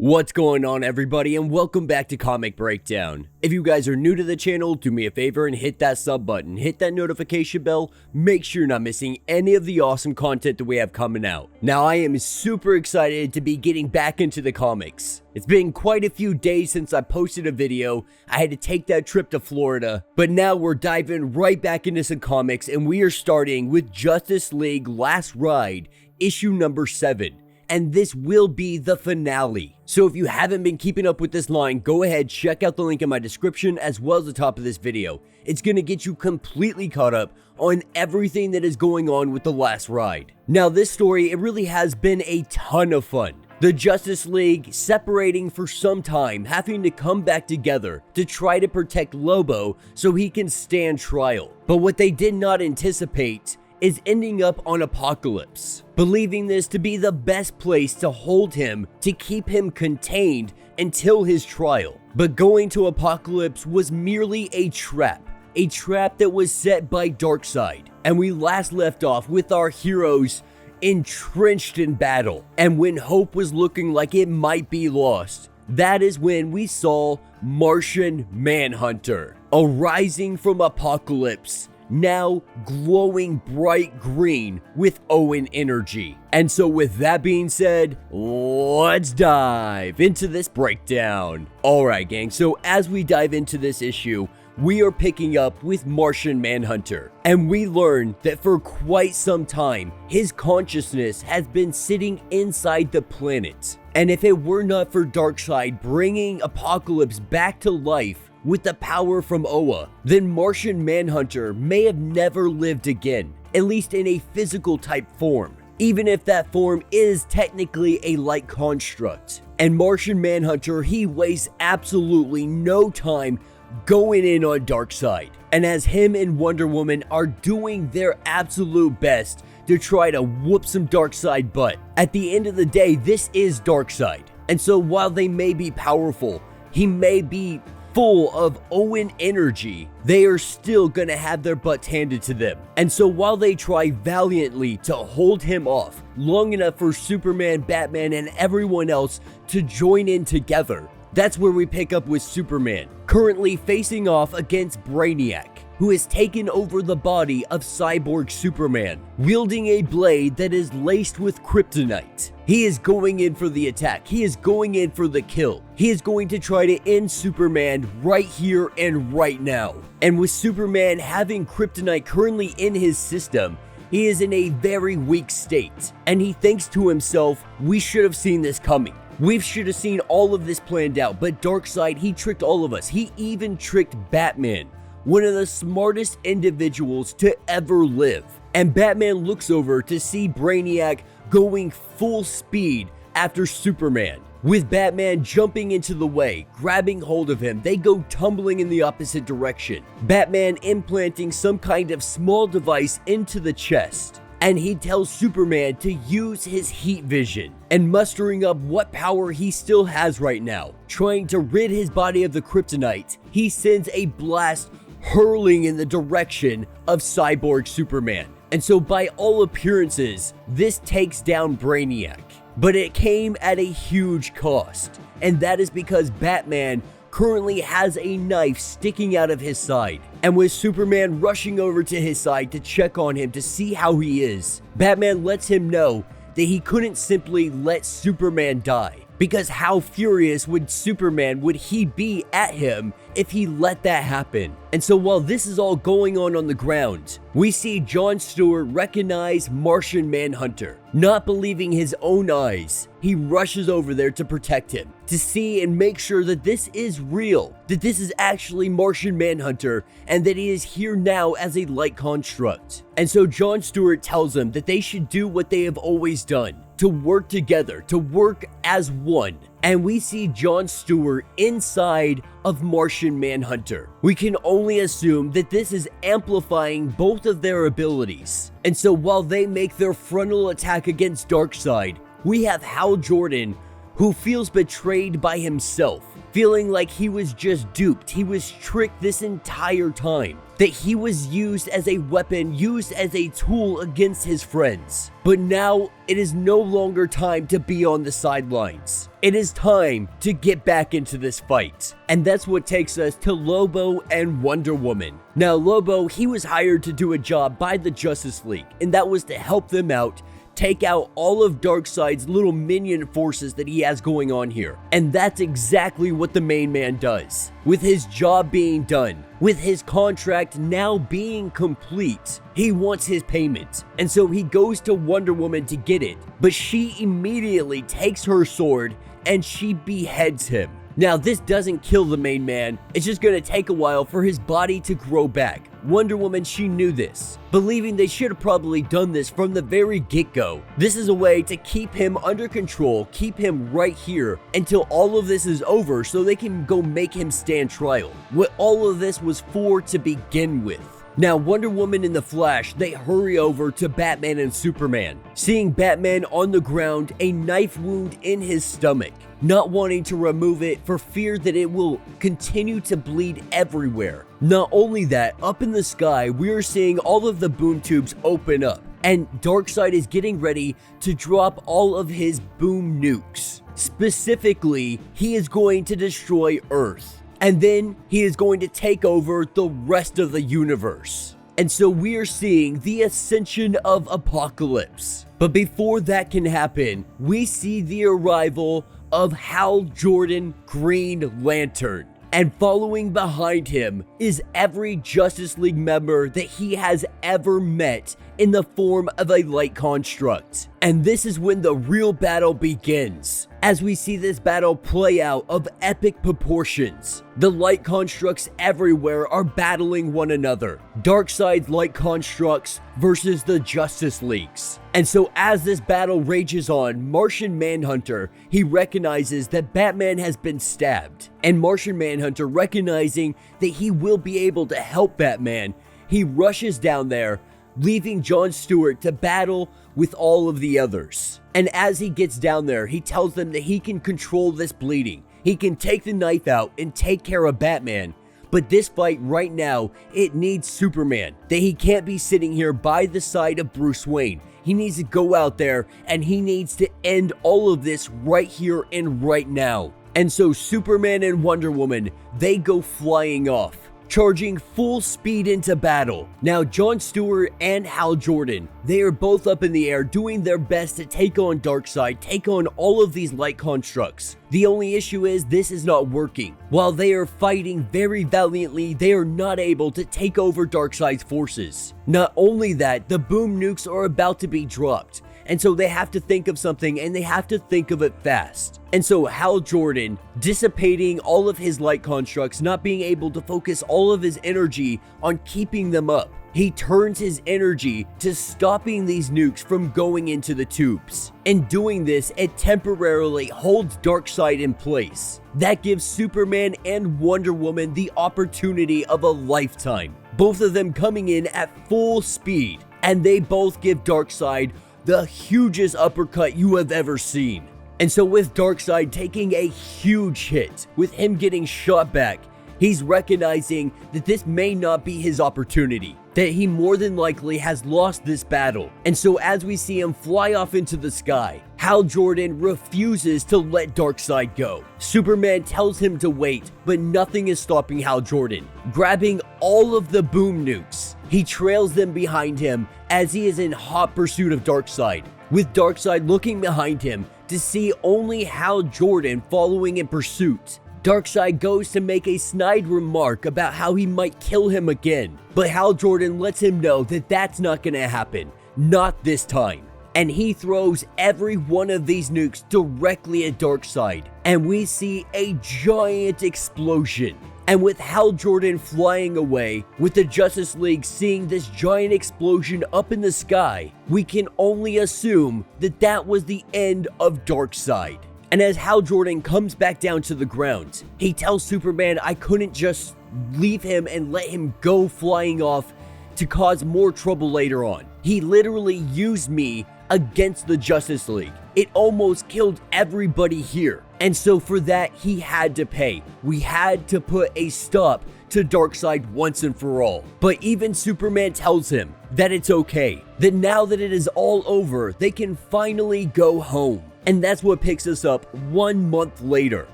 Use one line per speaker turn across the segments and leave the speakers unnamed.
What's going on, everybody, and welcome back to Comic Breakdown. If you guys are new to the channel, do me a favor and hit that sub button, hit that notification bell, make sure you're not missing any of the awesome content that we have coming out. Now, I am super excited to be getting back into the comics. It's been quite a few days since I posted a video. I had to take that trip to Florida, but now we're diving right back into some comics, and we are starting with Justice League Last Ride, issue number 7. And this will be the finale. So if you haven't been keeping up with this line, go ahead, check out the link in my description as well as the top of this video. It's going to get you completely caught up on everything that is going on with the Last Ride. Now this story, it really has been a ton of fun. The Justice League separating for some time, having to come back together to try to protect Lobo so he can stand trial. But what they did not anticipate is ending up on Apokolips, believing this to be the best place to hold him, to keep him contained until his trial. But going to Apokolips was merely a trap that was set by Darkseid. And we last left off with our heroes entrenched in battle. And when hope was looking like it might be lost, that is when we saw Martian Manhunter arising from Apokolips, now glowing bright green with Owen energy. And so with that being said, let's dive into this breakdown. Alright gang, so as we dive into this issue, we are picking up with Martian Manhunter, and we learn that for quite some time, his consciousness has been sitting inside the planet. And if it were not for Darkseid bringing Apokolips back to life with the power from Oa, then Martian Manhunter may have never lived again, at least in a physical type form, even if that form is technically a light construct. And Martian Manhunter, he wastes absolutely no time going in on Darkseid. And as him and Wonder Woman are doing their absolute best to try to whoop some Darkseid butt, at the end of the day, this is Darkseid. And so while they may be powerful, he may be full of Owen energy, they are still gonna have their butts handed to them. And so while they try valiantly to hold him off long enough for Superman, Batman, and everyone else to join in together, that's where we pick up with Superman, currently facing off against Brainiac, who has taken over the body of Cyborg Superman, wielding a blade that is laced with kryptonite. He is going in for the attack. He is going in for the kill. He is going to try to end Superman right here and right now. And with Superman having kryptonite currently in his system, he is in a very weak state. And he thinks to himself, we should have seen this coming. We should have seen all of this planned out, but Darkseid, he tricked all of us. He even tricked Batman, one of the smartest individuals to ever live. And Batman looks over to see Brainiac going full speed after Superman. With Batman jumping into the way, grabbing hold of him, they go tumbling in the opposite direction. Batman implanting some kind of small device into the chest. And he tells Superman to use his heat vision, and mustering up what power he still has right now, trying to rid his body of the kryptonite, he sends a blast hurling in the direction of Cyborg Superman. And so by all appearances, this takes down Brainiac. But it came at a huge cost, and that is because Batman currently has a knife sticking out of his side. And with Superman rushing over to his side to check on him to see how he is, Batman lets him know that he couldn't simply let Superman die, because how furious would Superman would he be at him if he let that happen. And so while this is all going on the ground, we see John Stewart recognize Martian Manhunter. Not believing his own eyes, he rushes over there to protect him, to see and make sure that this is real, that this is actually Martian Manhunter, and that he is here now as a light construct. And so John Stewart tells them that they should do what they have always done, to work together, to work as one. And we see John Stewart inside of Martian Manhunter. We can only assume that this is amplifying both of their abilities. And so while they make their frontal attack against Darkseid, we have Hal Jordan, who feels betrayed by himself, feeling like he was just duped, he was tricked this entire time. that he was used as a weapon, used as a tool against his friends. But now it is no longer time to be on the sidelines. It is time to get back into this fight. And that's what takes us to Lobo and Wonder Woman. Now Lobo, he was hired to do a job by the Justice League, and that was to help them out, take out all of Darkseid's little minion forces that he has going on here. And that's exactly what the main man does. With his job being done, with his contract now being complete, he wants his payment. And so he goes to Wonder Woman to get it, but she immediately takes her sword and she beheads him. Now this doesn't kill the main man, it's just gonna take a while for his body to grow back. Wonder Woman, she knew this, believing they should have probably done this from the very get-go. This is a way to keep him under control, keep him right here until all of this is over so they can go make him stand trial. What all of this was for to begin with. Now Wonder Woman and the Flash, they hurry over to Batman and Superman, seeing Batman on the ground, a knife wound in his stomach, not wanting to remove it for fear that it will continue to bleed everywhere. Not only that, up in the sky, we are seeing all of the boom tubes open up, and Darkseid is getting ready to drop all of his boom nukes. Specifically, he is going to destroy Earth. And then he is going to take over the rest of the universe. And so we are seeing the ascension of Apocalypse. But before that can happen, we see the arrival of Hal Jordan, Green Lantern. And following behind him is every Justice League member that he has ever met in the form of a light construct. And this is when the real battle begins. As we see this battle play out of epic proportions, the light constructs everywhere are battling one another. Darkseid's light constructs versus the Justice Leagues. And so as this battle rages on, Martian Manhunter, he recognizes that Batman has been stabbed. And Martian Manhunter, recognizing that he will be able to help Batman, he rushes down there, leaving John Stewart to battle with all of the others. And as he gets down there, he tells them that he can control this bleeding. He can take the knife out and take care of Batman. But this fight right now, it needs Superman. That he can't be sitting here by the side of Bruce Wayne. He needs to go out there and he needs to end all of this right here and right now. And so Superman and Wonder Woman, they go flying off, charging full speed into battle. Now John Stewart and Hal Jordan, they are both up in the air doing their best to take on Darkseid, take on all of these light constructs. The only issue is this is not working. While they are fighting very valiantly, they are not able to take over Darkseid's forces. Not only that, the boom nukes are about to be dropped. And so they have to think of something, and they have to think of it fast. And so Hal Jordan, dissipating all of his light constructs, not being able to focus all of his energy on keeping them up, he turns his energy to stopping these nukes from going into the tubes. In doing this, it temporarily holds Darkseid in place. That gives Superman and Wonder Woman the opportunity of a lifetime. Both of them coming in at full speed, and they both give Darkseid the hugest uppercut you have ever seen. And so with Darkseid taking a huge hit, with him getting shot back, he's recognizing that this may not be his opportunity, that he more than likely has lost this battle. And so as we see him fly off into the sky, Hal Jordan refuses to let Darkseid go. Superman tells him to wait, but nothing is stopping Hal Jordan. Grabbing all of the boom nukes, he trails them behind him as he is in hot pursuit of Darkseid, with Darkseid looking behind him to see only Hal Jordan following in pursuit. Darkseid goes to make a snide remark about how he might kill him again, but Hal Jordan lets him know that that's not gonna happen, not this time. And he throws every one of these nukes directly at Darkseid, and we see a giant explosion. And with Hal Jordan flying away, with the Justice League seeing this giant explosion up in the sky, we can only assume that that was the end of Darkseid. And as Hal Jordan comes back down to the ground, he tells Superman, I couldn't just leave him and let him go flying off to cause more trouble later on. He literally used me against the Justice League. It almost killed everybody here. And so for that, he had to pay. We had to put a stop to Darkseid once and for all. But even Superman tells him that it's okay, that now that it is all over, they can finally go home. And that's what picks us up 1 month later.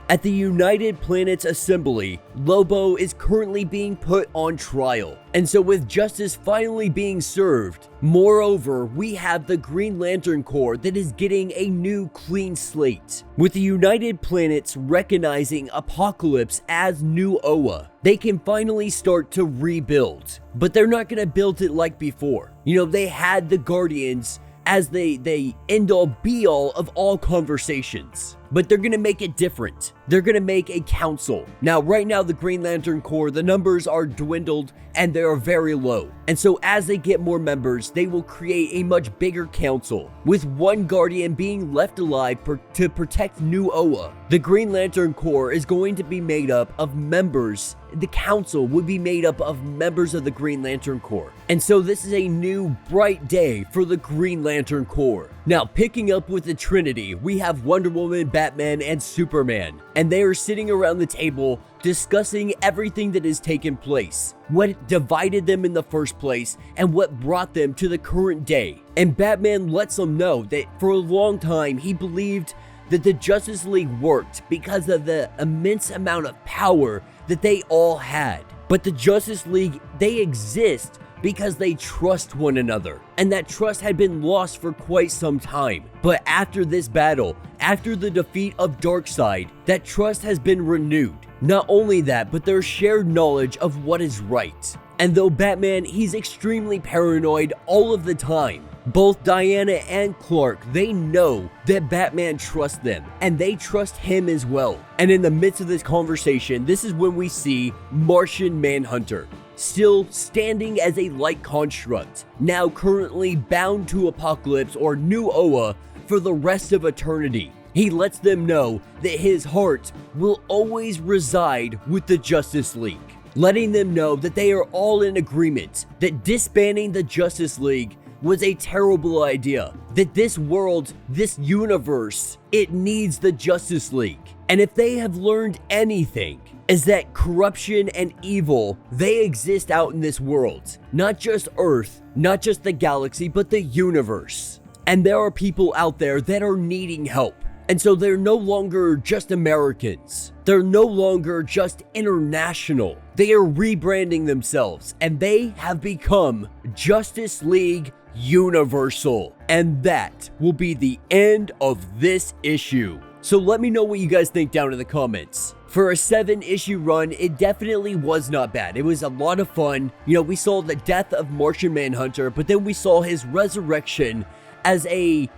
At the United Planets Assembly, Lobo is currently being put on trial. And so with justice finally being served, moreover, we have the Green Lantern Corps that is getting a new clean slate. With the United Planets recognizing Apocalypse as new Oa, they can finally start to rebuild. But they're not going to build it like before. They had the Guardians as they end all be all of all conversations. But they're gonna make it different. They're gonna make a council. Now, right now, the Green Lantern Corps, the numbers are dwindled and they are very low. And so as they get more members, they will create a much bigger council, with one Guardian being left alive to protect New Oa. The Green Lantern Corps is going to be made up of members. The council would be made up of members of the Green Lantern Corps. And so this is a new bright day for the Green Lantern Corps. Now, picking up with the Trinity, we have Wonder Woman, Batman, and Superman. And they are sitting around the table discussing everything that has taken place, what divided them in the first place, and what brought them to the current day. And Batman lets them know that for a long time he believed that the Justice League worked because of the immense amount of power that they all had. But the Justice League, they exist because they trust one another, and that trust had been lost for quite some time. But after this battle, after the defeat of Darkseid, that trust has been renewed. Not only that, but their shared knowledge of what is right. And though Batman, he's extremely paranoid all of the time, both Diana and Clark, they know that Batman trusts them, and they trust him as well. And in the midst of this conversation, this is when we see Martian Manhunter, still standing as a light construct, now currently bound to Apocalypse or New Oa for the rest of eternity. He lets them know that his heart will always reside with the Justice League, letting them know that they are all in agreement that disbanding the Justice League was a terrible idea, that this world, this universe, it needs the Justice League. And if they have learned anything, is that corruption and evil, they exist out in this world. Not just Earth, not just the galaxy, but the universe. And there are people out there that are needing help. And so they're no longer just Americans. They're no longer just international. They are rebranding themselves, and they have become Justice League Universal. And that will be the end of this issue. So let me know what you guys think down in the comments. For a 7-issue run, it definitely was not bad. It was a lot of fun. We saw the death of Martian Manhunter, but then we saw his resurrection as a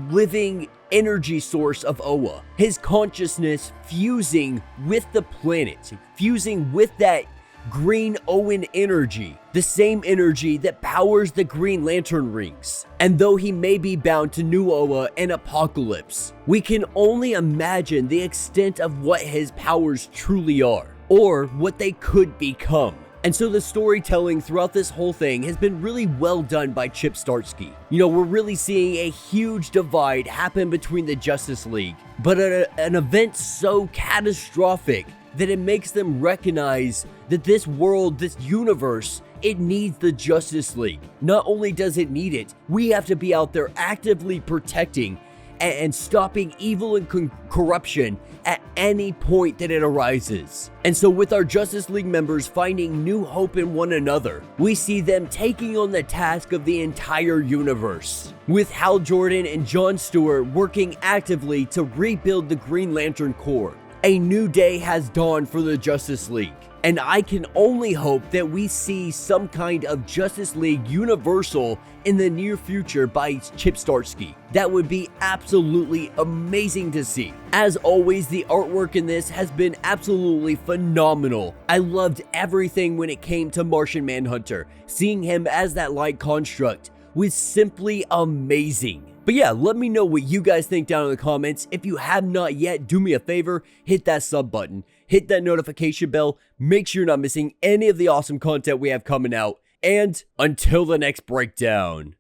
living energy source of Oa. His consciousness fusing with the planet, fusing with that green Owen energy, the same energy that powers the Green Lantern rings. And though he may be bound to New Oa and Apocalypse, we can only imagine the extent of what his powers truly are, or what they could become. And so the storytelling throughout this whole thing has been really well done by Chip Zdarsky. We're really seeing a huge divide happen between the Justice League, but an event so catastrophic that it makes them recognize that this world, this universe, it needs the Justice League. Not only does it need it, we have to be out there actively protecting and stopping evil and corruption at any point that it arises. And so with our Justice League members finding new hope in one another, we see them taking on the task of the entire universe, with Hal Jordan and John Stewart working actively to rebuild the Green Lantern Corps. A new day has dawned for the Justice League, and I can only hope that we see some kind of Justice League Universal in the near future by Chip Zdarsky. That would be absolutely amazing to see. As always, the artwork in this has been absolutely phenomenal. I loved everything when it came to Martian Manhunter. Seeing him as that light construct was simply amazing. But yeah, let me know what you guys think down in the comments. If you have not yet, do me a favor, hit that sub button, hit that notification bell, make sure you're not missing any of the awesome content we have coming out, and until the next breakdown.